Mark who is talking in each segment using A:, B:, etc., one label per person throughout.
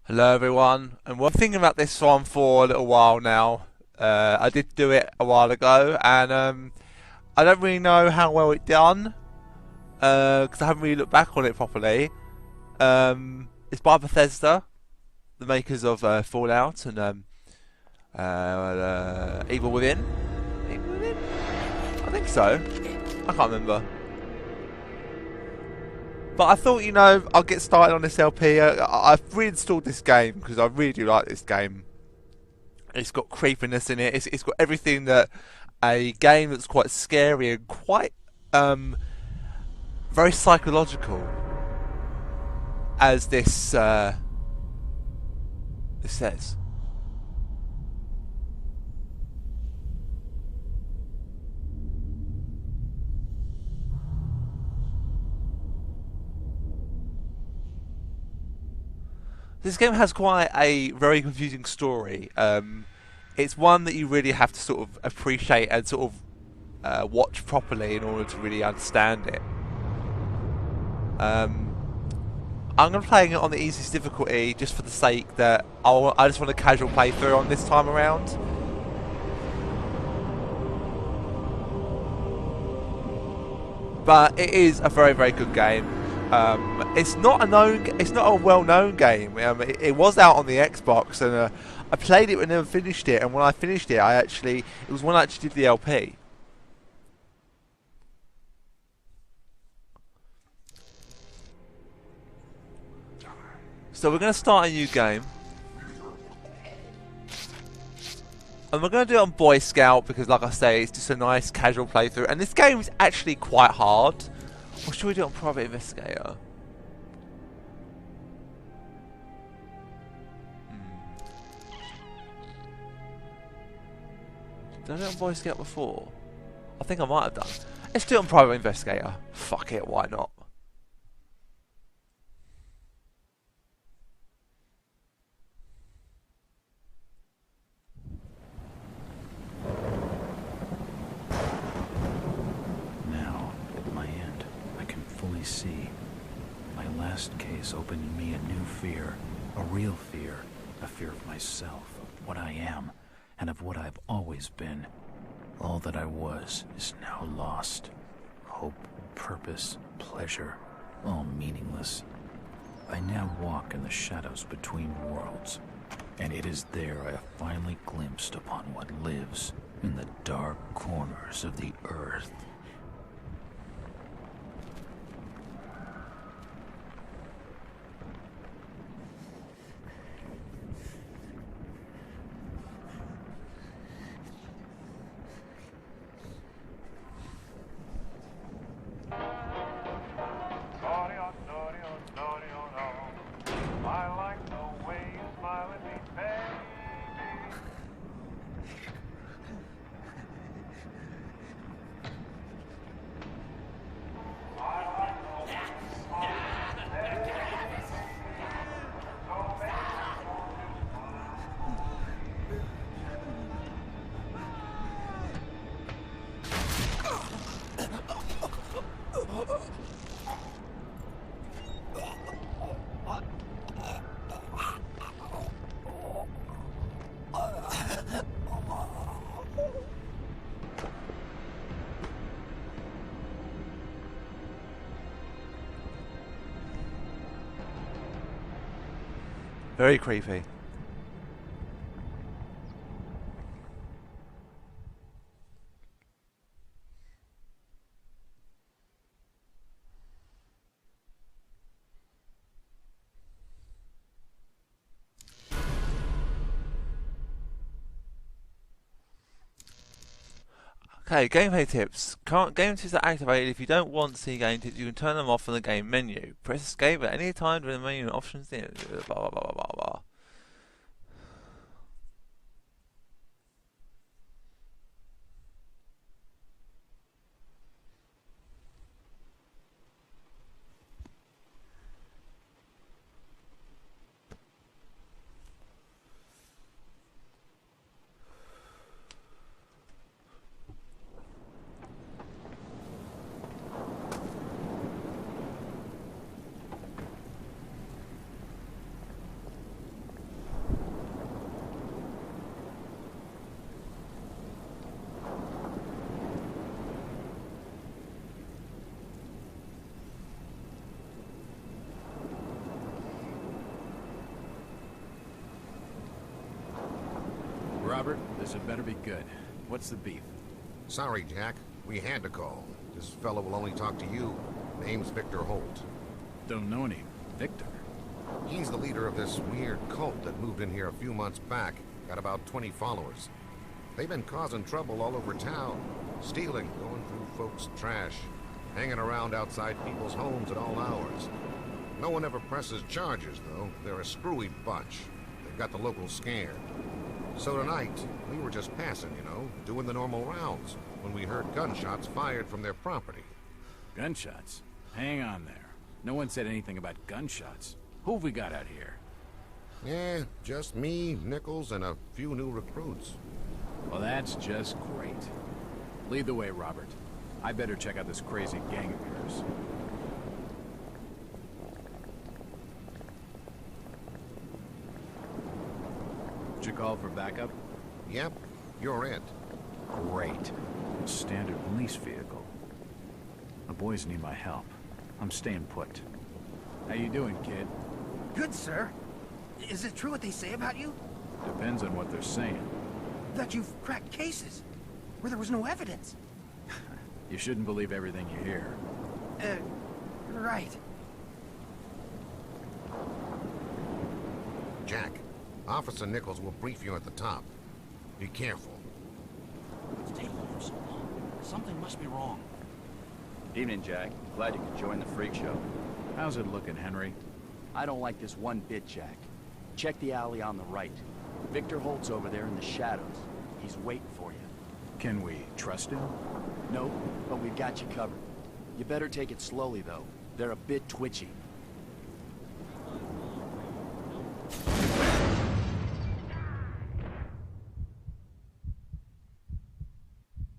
A: Hello everyone, and we're thinking about this one for a little while now. I did do it a while ago, and I don't really know how well it done, because I haven't really looked back on it properly. It's by Bethesda, the makers of Fallout and Evil Within. Evil Within? I think so. I can't remember. But I thought, I'll get started on this LP. I've reinstalled this game because I really do like this game. It's got creepiness in it. It's got everything that a game that's quite scary and quite very psychological as this says. This game has quite a very confusing story. It's one that you really have to sort of appreciate and sort of watch properly in order to really understand it. I'm going to be playing it on the easiest difficulty just for the sake that I just want a casual playthrough on this time around. But it is a very, very good game. It's not a well-known game. It was out on the Xbox, and I played it but never finished it. And when I finished it, it was when I actually did the LP. So we're going to start a new game, and we're going to do it on Boy Scout because, like I say, it's just a nice casual playthrough. And this game is actually quite hard. Or should we do it on Private Investigator? Did I do it on Boy Scout before? I think I might have done. Let's do it on Private Investigator. Fuck it, why not?
B: Now, at my end, I can fully see. My last case opened in me a new fear, a real fear, a fear of myself, of what I am, and of what I've always been. All that I was is now lost. Hope, purpose, pleasure, all meaningless. I now walk in the shadows between worlds, and it is there I have finally glimpsed upon what lives in the dark corners of the earth.
A: Very creepy. Okay, gameplay tips. Game tips are activated. If you don't want to see game tips, you can turn them off from the game menu. Press escape at any time during the menu and options. Blah blah blah blah blah blah.
B: Robert. This had better be good. What's the beef?
C: Sorry, Jack. We had to call. This fellow will only talk to you. Name's Victor Holt.
B: Don't know any Victor.
C: He's the leader of this weird cult that moved in here a few months back. Got about 20 followers. They've been causing trouble all over town. Stealing, going through folks' trash, hanging around outside people's homes at all hours. No one ever presses charges, though. They're a screwy bunch. They've got the locals scared. So tonight, we were just passing, you know, doing the normal rounds, when we heard gunshots fired from their property.
B: Gunshots? Hang on there. No one said anything about gunshots. Who have we got out here?
C: Yeah, just me, Nichols, and a few new recruits.
B: Well, that's just great. Lead the way, Robert. I better check out this crazy gang of yours. Did you call for backup?
C: Yep, you're it.
B: Great. A standard police vehicle. The boys need my help. I'm staying put. How you doing, kid?
D: Good, sir. Is it true what they say about you?
B: Depends on what they're saying.
D: That you've cracked cases where there was no evidence.
B: You shouldn't believe everything you hear.
D: Right.
C: Jack, Officer Nichols will brief you at the top. Be careful.
E: What's taking him so long? Something must be wrong.
F: Evening, Jack. Glad you could join the freak show.
B: How's it looking, Henry?
F: I don't like this one bit, Jack. Check the alley on the right. Victor Holt's over there in the shadows. He's waiting for you.
B: Can we trust him?
F: Nope, but we've got you covered. You better take it slowly, though. They're a bit twitchy.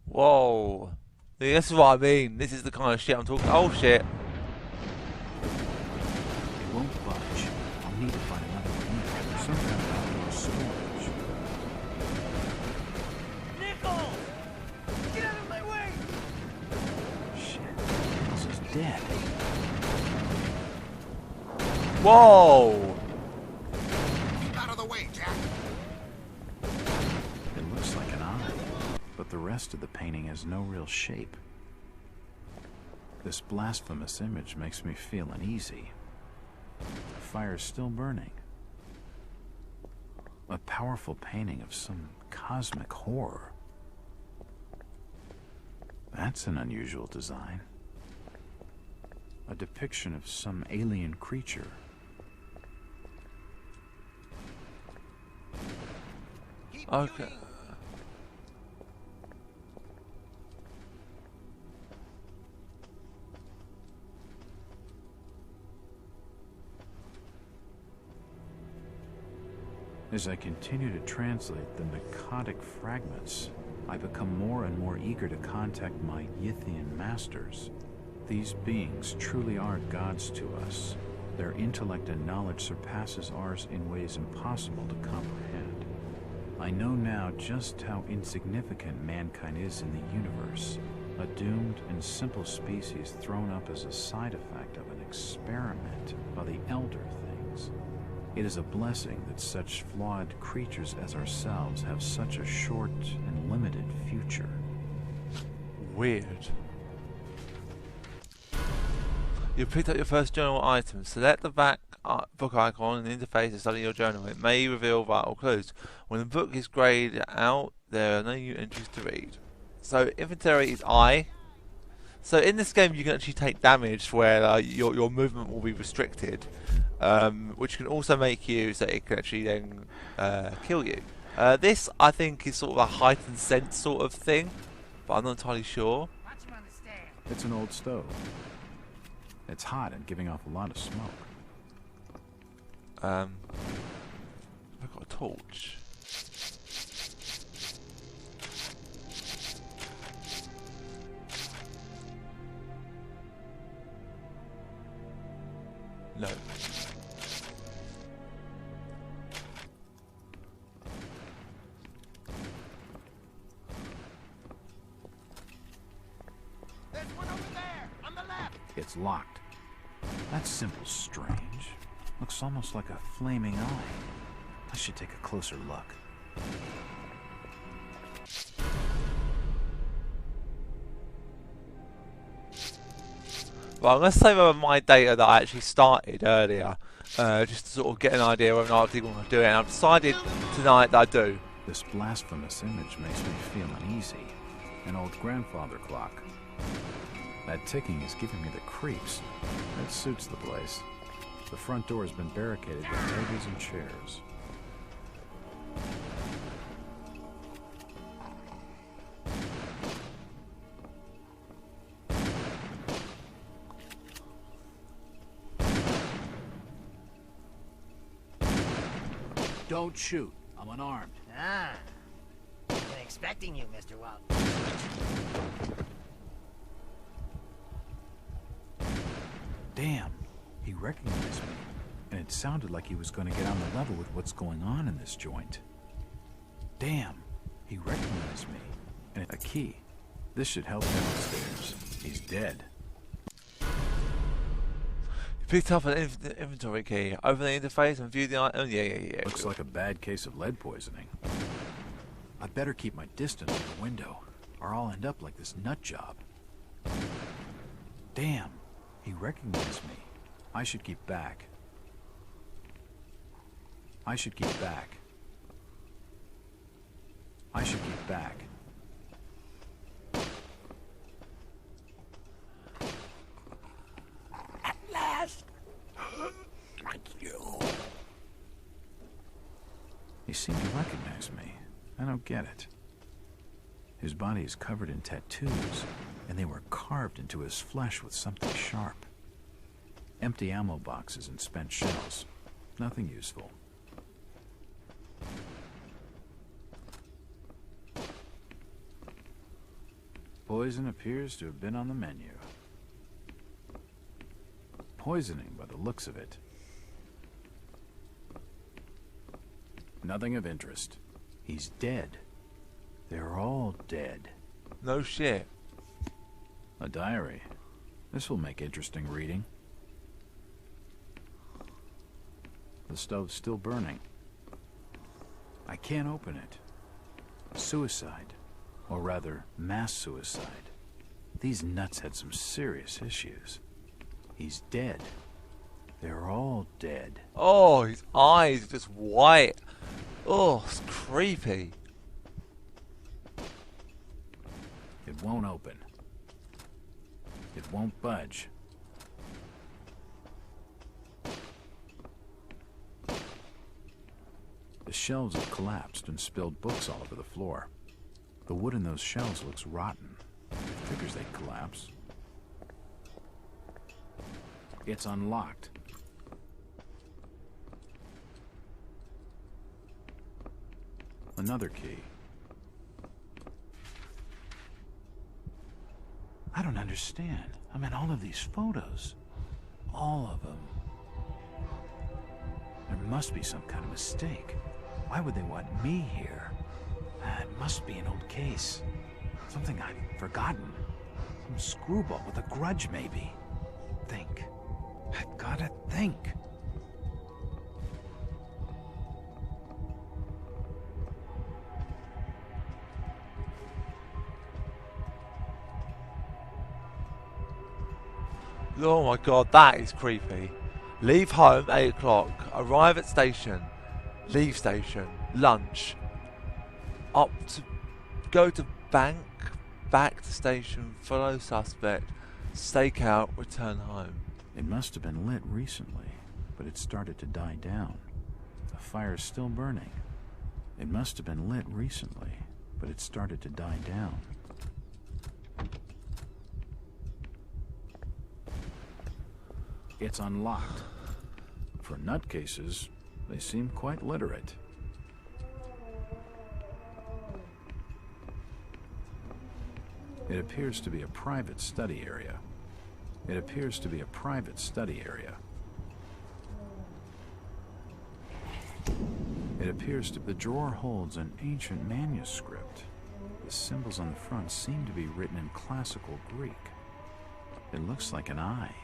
A: Whoa. See, this is what I mean. This is the kind of shit I'm talking. Oh shit.
B: It won't budge. I'll need to find another way in. Some kind of outdoor storage.
D: Nichols! Get out of my way!
B: Shit. This is dead.
A: Whoa.
C: Keep out of the way, Jack.
B: It looks like an eye, but the rest of the painting has no real shape. This blasphemous image makes me feel uneasy. The fire's still burning. A powerful painting of some cosmic horror. That's an unusual design. A depiction of some alien creature.
A: Okay.
B: As I continue to translate the narcotic fragments, I become more and more eager to contact my Yithian masters. These beings truly are gods to us. Their intellect and knowledge surpasses ours in ways impossible to comprehend. I know now just how insignificant mankind is in the universe, a doomed and simple species thrown up as a side effect of an experiment by the elder things. It is a blessing that such flawed creatures as ourselves have such a short and limited future.
A: Weird. You've picked up your first journal item. Select the back book icon in the interface to study your journal. It may reveal vital clues. When the book is grayed out, there are no new entries to read. So inventory is I. So in this game you can actually take damage where your movement will be restricted, which can also make you so it can actually then kill you. This I think is sort of a heightened sense sort of thing, but I'm not entirely sure.
B: It's an old stove. It's hot and giving off a lot of smoke.
A: I've got a torch. No.
D: There's one over there, on the left.
B: It's locked. That symbol's strange. Looks almost like a flaming eye. I should take a closer look.
A: Well, I'm going to save over my data that I actually started earlier, just to sort of get an idea whether or not I think want to do it. And I've decided tonight that I do.
B: This blasphemous image makes me feel uneasy. An old grandfather clock. That ticking is giving me the creeps. That suits the place. The front door has been barricaded with tables and chairs.
E: Don't shoot. I'm unarmed.
G: Ah. Been expecting you, Mr. Walt.
B: Damn, he recognized me. And it sounded like he was going to get on the level with what's going on in this joint. Damn, he recognized me. And a key. This should help him upstairs. He's dead.
A: Picked up an inventory key. Open the interface and view the item. Yeah.
B: Looks like a bad case of lead poisoning. I better keep my distance from the window, or I'll end up like this nut job. Damn, he recognized me. I should keep back. I should keep back. I should keep back.
G: At last!
B: He seemed to recognize me. I don't get it. His body is covered in tattoos, and they were carved into his flesh with something sharp. Empty ammo boxes and spent shells. Nothing useful. Poison appears to have been on the menu. Poisoning by the looks of it. Nothing of interest. He's dead. They're all dead.
A: No shit.
B: A diary. This will make interesting reading. The stove's still burning. I can't open it. Suicide. Or rather, mass suicide. These nuts had some serious issues. He's dead. They're all dead.
A: Oh, his eyes are just white. Oh, it's creepy.
B: It won't open. It won't budge. The shelves have collapsed and spilled books all over the floor. The wood in those shelves looks rotten. Figures they'd collapse. It's unlocked. Another key. I don't understand. I mean, all of these photos. All of them. There must be some kind of mistake. Why would they want me here? It must be an old case. Something I've forgotten. Some screwball with a grudge, maybe. Think. I've gotta think.
A: Oh my god, that is creepy. Leave home 8 o'clock. Arrive at station. Leave station. Lunch. Up to go to bank. Back to station. Follow suspect. Stake out. Return home.
B: It must have been lit recently, but it started to die down. The fire's still burning. It must have been lit recently, but it started to die down. It's unlocked. For nutcases, they seem quite literate. It appears to be a private study area. It appears to be a private study area. It appears to... The drawer holds an ancient manuscript. The symbols on the front seem to be written in classical Greek. It looks like an eye,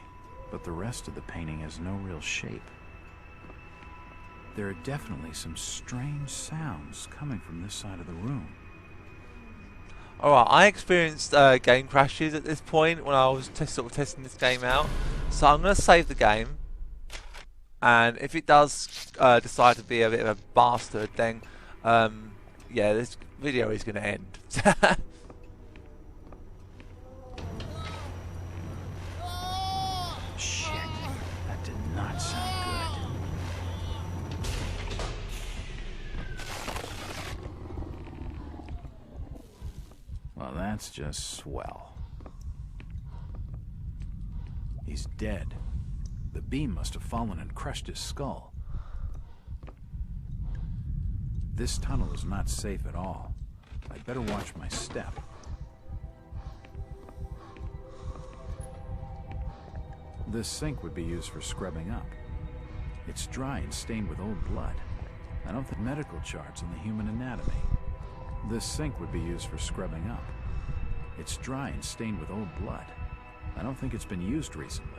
B: but the rest of the painting has no real shape. There are definitely some strange sounds coming from this side of the room.
A: Alright, I experienced game crashes at this point when I was sort of testing this game out. So I'm going to save the game. And if it does decide to be a bit of a bastard, then yeah, this video is going to end.
B: Shit, that did not sound good. Well, that's just swell. He's dead. The beam must have fallen and crushed his skull. This tunnel is not safe at all. I'd better watch my step. This sink would be used for scrubbing up. It's dry and stained with old blood. I don't think medical charts on the human anatomy. This sink would be used for scrubbing up. It's dry and stained with old blood. I don't think it's been used recently.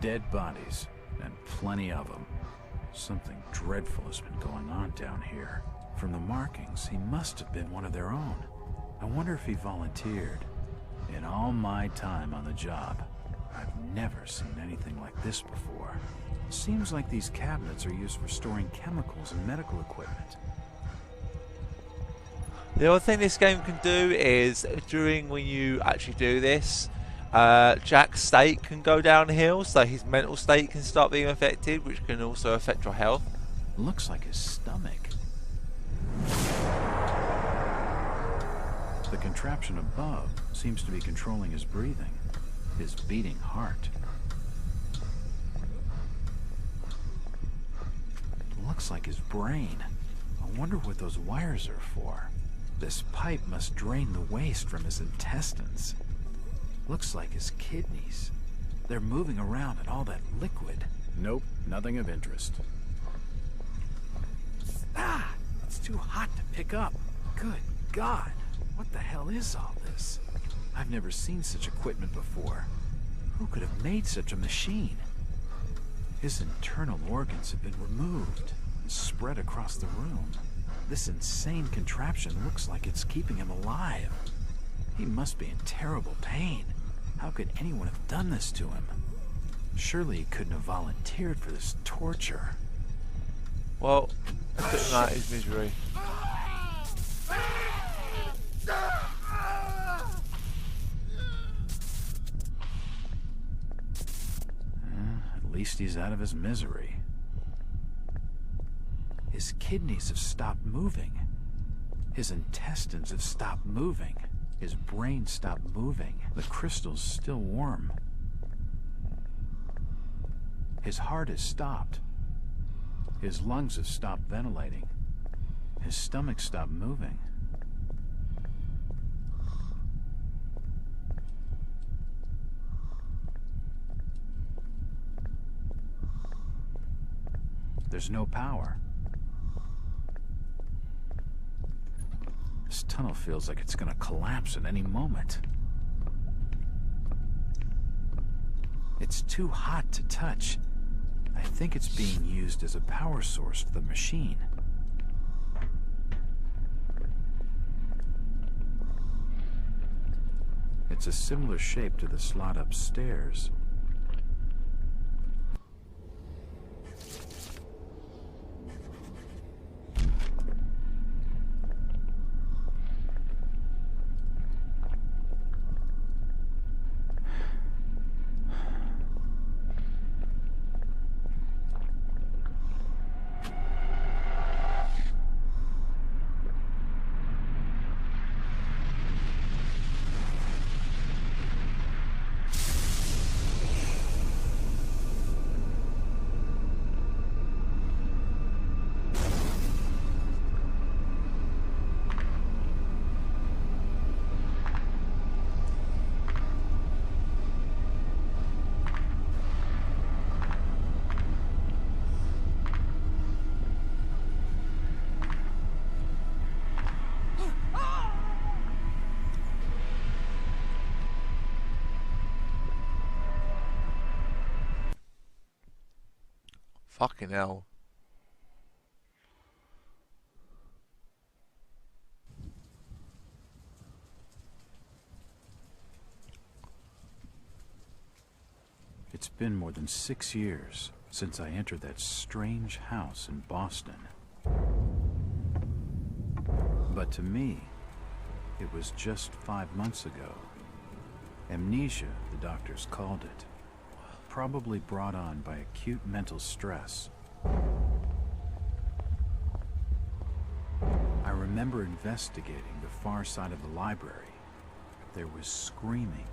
B: Dead bodies, and plenty of them. Something dreadful has been going on down here. From the markings, he must have been one of their own. I wonder if he volunteered. In all my time on the job, I've never seen anything like this before. Seems like these cabinets are used for storing chemicals and medical equipment.
A: The other thing this game can do is, during when you actually do this, Jack's state can go downhill, so his mental state can start being affected, which can also affect your health.
B: Looks like his stomach. The contraption above seems to be controlling his breathing, his beating heart. Looks like his brain. I wonder what those wires are for. This pipe must drain the waste from his intestines. Looks like his kidneys. They're moving around in all that liquid. Nope, nothing of interest. Ah! It's too hot to pick up. Good God! What the hell is all this? I've never seen such equipment before. Who could have made such a machine? His internal organs have been removed and spread across the room. This insane contraption looks like it's keeping him alive. He must be in terrible pain. How could anyone have done this to him? Surely he couldn't have volunteered for this torture.
A: Well, putting out his misery.
B: At least he's out of his misery. His kidneys have stopped moving. His intestines have stopped moving. His brain stopped moving. The crystal's still warm. His heart has stopped. His lungs have stopped ventilating. His stomach stopped moving. There's no power. This tunnel feels like it's gonna collapse at any moment. It's too hot to touch. I think it's being used as a power source for the machine. It's a similar shape to the slot upstairs.
A: Fucking hell.
B: It's been more than 6 years since I entered that strange house in Boston. But to me, it was just 5 months ago. Amnesia, the doctors called it. Probably brought on by acute mental stress. I remember investigating the far side of the library. There was screaming.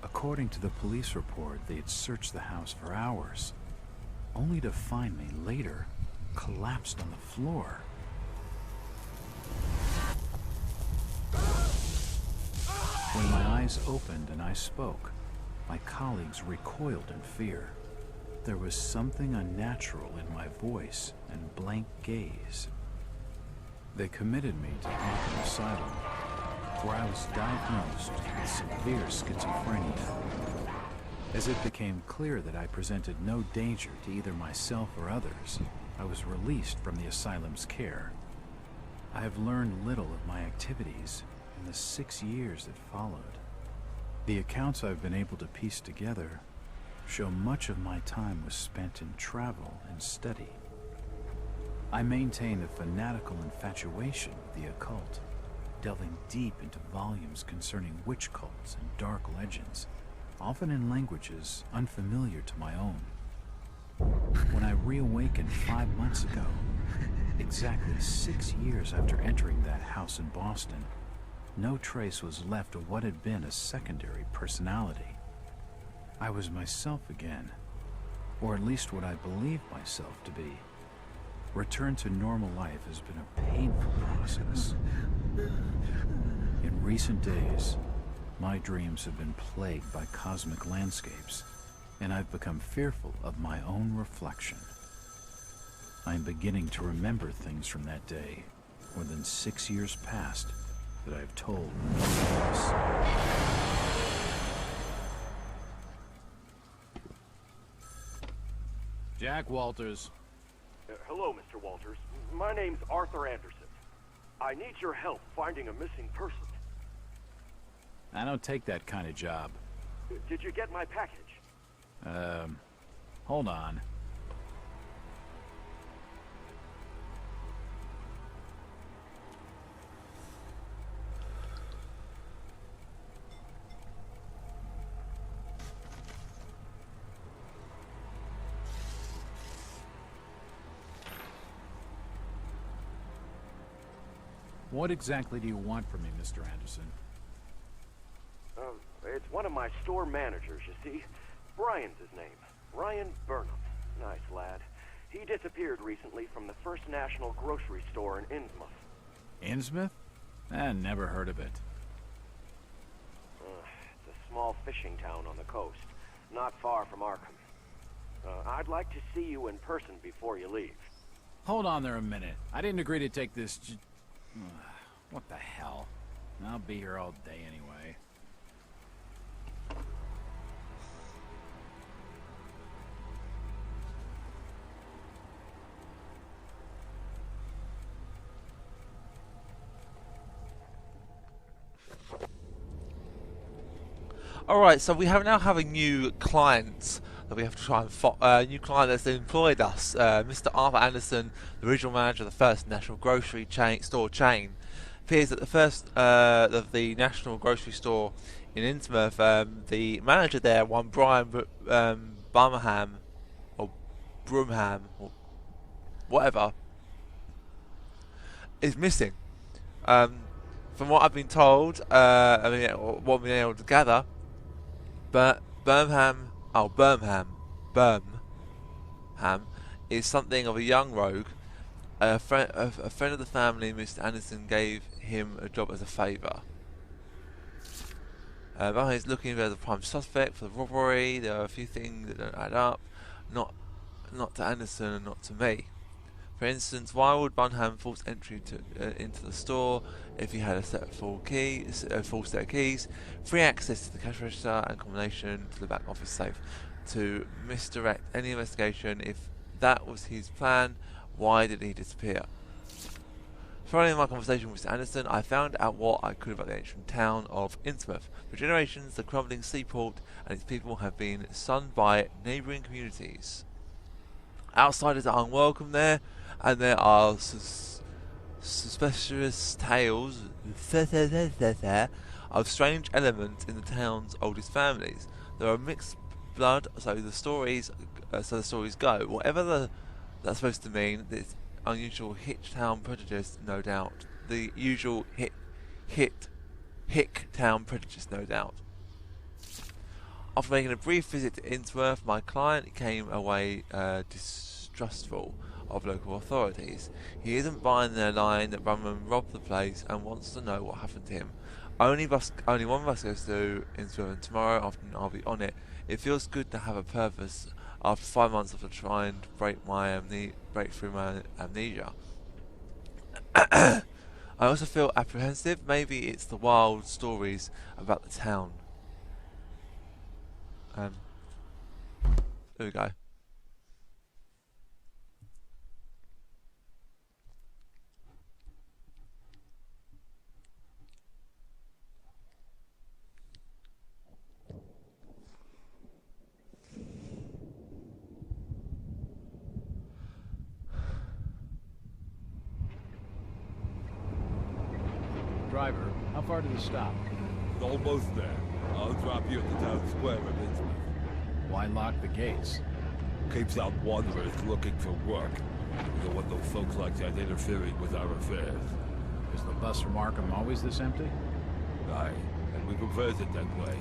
B: According to the police report, they had searched the house for hours, only to find me later collapsed on the floor. When my eyes opened and I spoke, my colleagues recoiled in fear. There was something unnatural in my voice and blank gaze. They committed me to Arkham Asylum, where I was diagnosed with severe schizophrenia. As it became clear that I presented no danger to either myself or others, I was released from the asylum's care. I have learned little of my activities in the 6 years that followed. The accounts I've been able to piece together show much of my time was spent in travel and study. I maintain a fanatical infatuation with the occult, delving deep into volumes concerning witch cults and dark legends, often in languages unfamiliar to my own. When I reawakened 5 months ago, exactly 6 years after entering that house in Boston, no trace was left of what had been a secondary personality. I was myself again, or at least what I believed myself to be. Return to normal life has been a painful process. In recent days, my dreams have been plagued by cosmic landscapes, and I've become fearful of my own reflection. I'm beginning to remember things from that day, more than 6 years past, that I've told no one else. Jack Walters.
H: Hello, Mr. Walters. My name's Arthur Andersen. I need your help finding a missing person.
B: I don't take that kind of job.
H: Did you get my package?
B: Hold on. What exactly do you want from me, Mr. Andersen?
H: It's one of my store managers, you see. Brian's his name. Ryan Burnham. Nice lad. He disappeared recently from the First National grocery store in Innsmouth.
B: Innsmouth? Never heard of it.
H: It's a small fishing town on the coast, not far from Arkham. I'd like to see you in person before you leave.
B: Hold on there a minute. I didn't agree to take this what the hell? I'll be here all day anyway.
A: Alright, so we now have a new client that we have to try and find. New client that's employed us. Mr. Arthur Andersen, the original manager of the First National grocery store chain, appears at the first of the National grocery store in Innsmouth. The manager there, one Brian Brumham, or Brumham, or whatever, is missing. From what I've been told, what we've been able to gather, but Birmingham is something of a young rogue. A friend of the family, Mr. Andersen, gave him a job as a favour. Birmingham is looking as a prime suspect for the robbery. There are a few things that don't add up, not to Andersen and not to me. For instance, why would Bunham force entry into the store if he had a full set of keys, free access to the cash register, and combination to the back office safe to misdirect any investigation? If that was his plan, why did he disappear? Following my conversation with Mr. Andersen, I found out what I could about the ancient town of Innsmouth. For generations, the crumbling seaport and its people have been shunned by neighbouring communities. Outsiders are unwelcome there, and there are suspicious tales of strange elements in the town's oldest families. There are mixed blood, so the stories go. Whatever that's supposed to mean, this unusual Hick town prejudice, no doubt. The usual Hick town prejudice, no doubt. After making a brief visit to Innsmouth, my client came away distrustful of local authorities. He isn't buying their line that Brumman robbed the place and wants to know what happened to him. Only one bus goes to Innsmouth, and tomorrow afternoon I'll be on it. It feels good to have a purpose after 5 months of trying to break through my amnesia. I also feel apprehensive. Maybe it's the wild stories about the town. There we go.
B: Driver, how far to the stop?
I: It's almost there. I'll drop you at the town square of Innsmouth.
B: Why lock the gates?
I: Keeps out wanderers looking for work. We don't want those folks like that interfering with our affairs.
B: Is the bus from Arkham always this empty?
I: Aye, and we prefers it that way.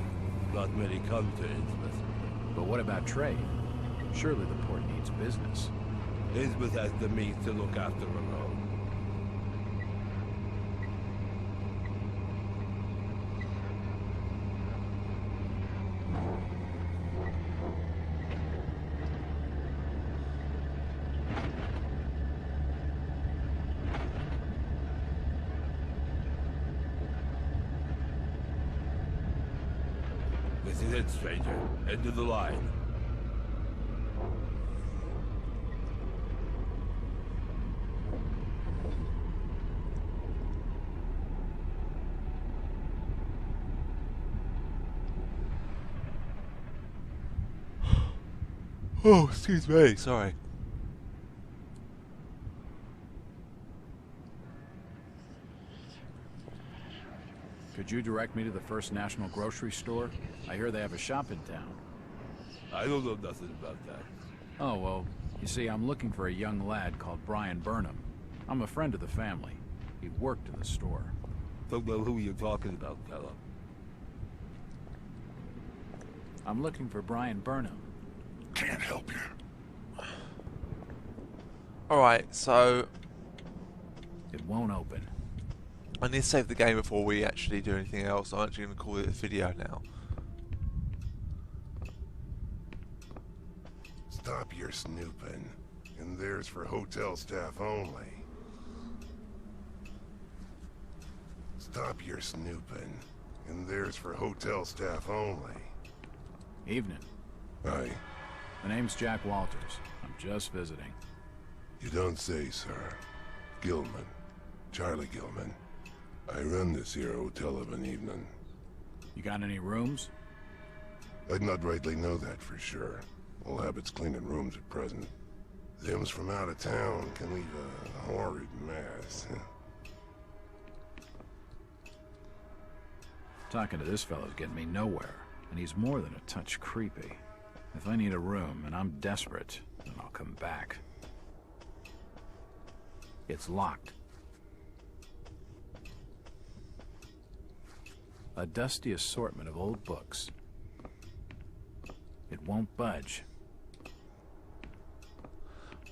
I: Not many come to Innsmouth.
B: But what about trade? Surely the port needs business.
I: Innsmouth has the means to look after her own. This is it, stranger. End of the line.
A: Oh, excuse me. Sorry.
B: Could you direct me to the First National Grocery Store? I hear they have a shop in town.
I: I don't know nothing about that.
B: Oh, well, you see, I'm looking for a young lad called Brian Burnham. I'm a friend of the family. He worked in the store.
I: Don't know who you're talking about, fella.
B: I'm looking for Brian Burnham.
C: Can't help you.
A: Alright, so
B: It won't open.
A: I need to save the game before we actually do anything else. I'm actually going to call it a video now.
C: Stop your snooping. And there's for hotel staff only. Stop your snooping. And there's for hotel staff only.
B: Evening.
C: Aye.
B: The name's Jack Walters. I'm just visiting.
C: You don't say, sir. Gilman. Charlie Gilman. I run this here hotel of an evening.
B: You got any rooms?
C: I'd not rightly know that for sure. All habits cleaning rooms at present. Them's from out of town can leave a horrid mess.
B: Talking to this fellow's getting me nowhere, and he's more than a touch creepy. If I need a room and I'm desperate, then I'll come back. It's locked. A dusty assortment of old books. It won't budge.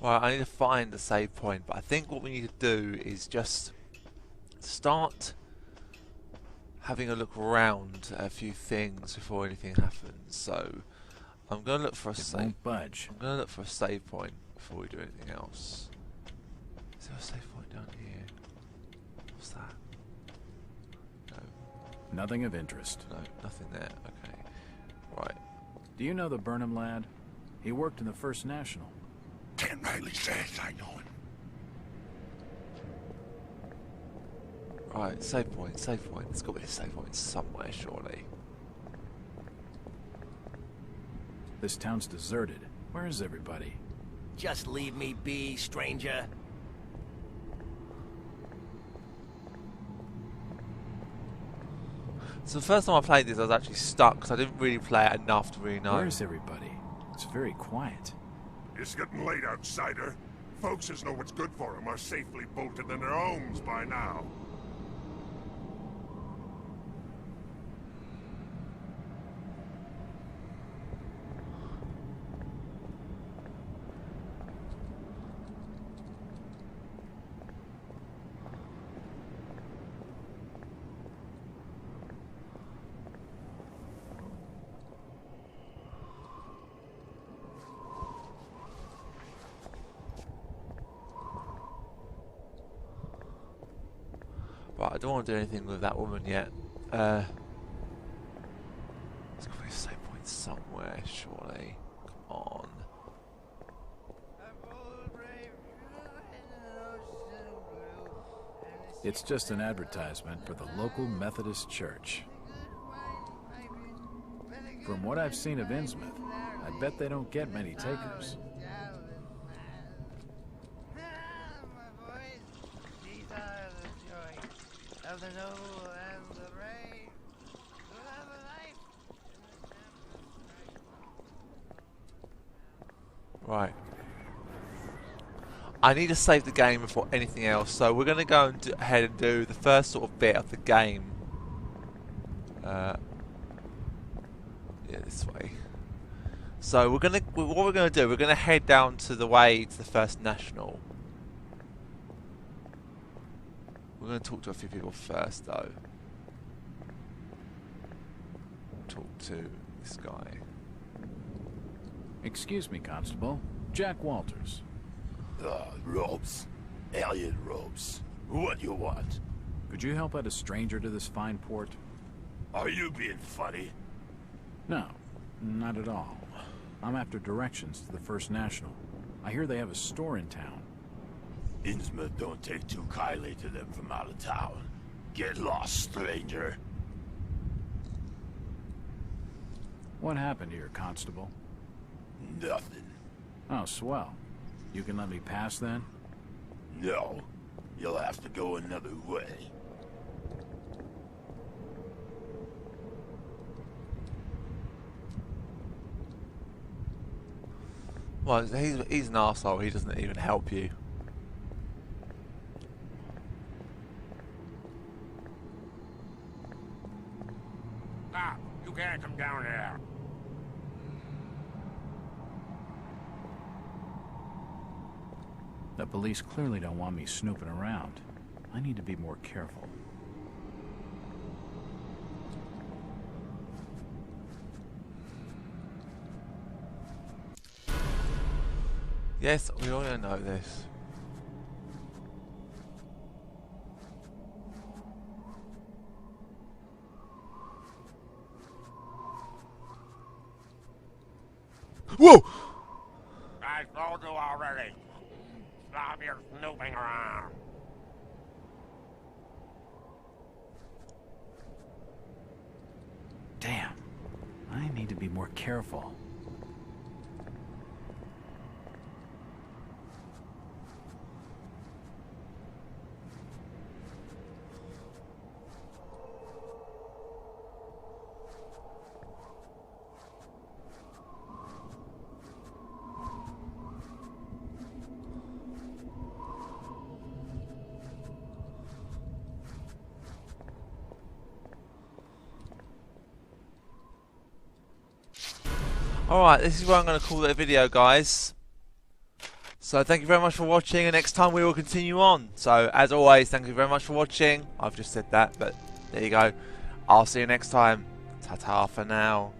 A: Well, I need to find a save point, but I think what we need to do is just start having a look around at a few things before anything happens. So I'm going to look for a save.
B: Won't budge.
A: I'm going to look for a save point before we do anything else. Is there a save point down here? What's that? No,
B: Nothing of interest.
A: no, nothing there. Okay, right.
B: Do you know the Burnham lad? He worked in the First National.
C: Can't rightly say as I know him.
A: Right, save point, save point. There's got to be a save point somewhere, surely.
B: This town's deserted. Where is everybody?
G: Just leave me be, stranger.
A: So the first time I played this, I was actually stuck because I didn't really play it enough to really know.
B: Where is everybody? It's very quiet.
J: It's getting late, outsider. Folks as know what's good for them are safely bolted in their homes by now.
A: Right, I don't want to do anything with that woman yet. There's got to be a save point somewhere, surely. Come on.
B: It's just an advertisement for the local Methodist church. From what I've seen of Innsmouth, I bet they don't get many takers.
A: Right. I need to save the game before anything else, so we're going to go and ahead and do the first sort of bit of the game. Yeah, this way. So what we're going to do, we're going to head down to the way to the First National. We're going to talk to a few people first, though. Talk to this guy.
B: Excuse me, Constable. Jack Walters.
K: Robes. Alien robes. What do you want?
B: Could you help out a stranger to this fine port?
K: Are you being funny?
B: No, not at all. I'm after directions to the First National. I hear they have a store in town.
K: Innsmouth don't take too kindly to them from out of town. Get lost, stranger.
B: What happened here, Constable?
K: Nothing.
B: Oh, swell. You can let me pass, then?
K: No. You'll have to go another way.
A: Well, he's an arsehole. He doesn't even help you.
J: Ah, you can't come down here.
B: The police clearly don't want me snooping around. I need to be more careful.
A: Yes, we all know this. Whoa!
J: I told you already. Stop your snooping around.
B: Damn. I need to be more careful.
A: Alright, this is where I'm going to call it a video, guys. So thank you very much for watching, and next time we will continue on. So as always, thank you very much for watching. I've just said that, but there you go. I'll see you next time. Ta-ta for now.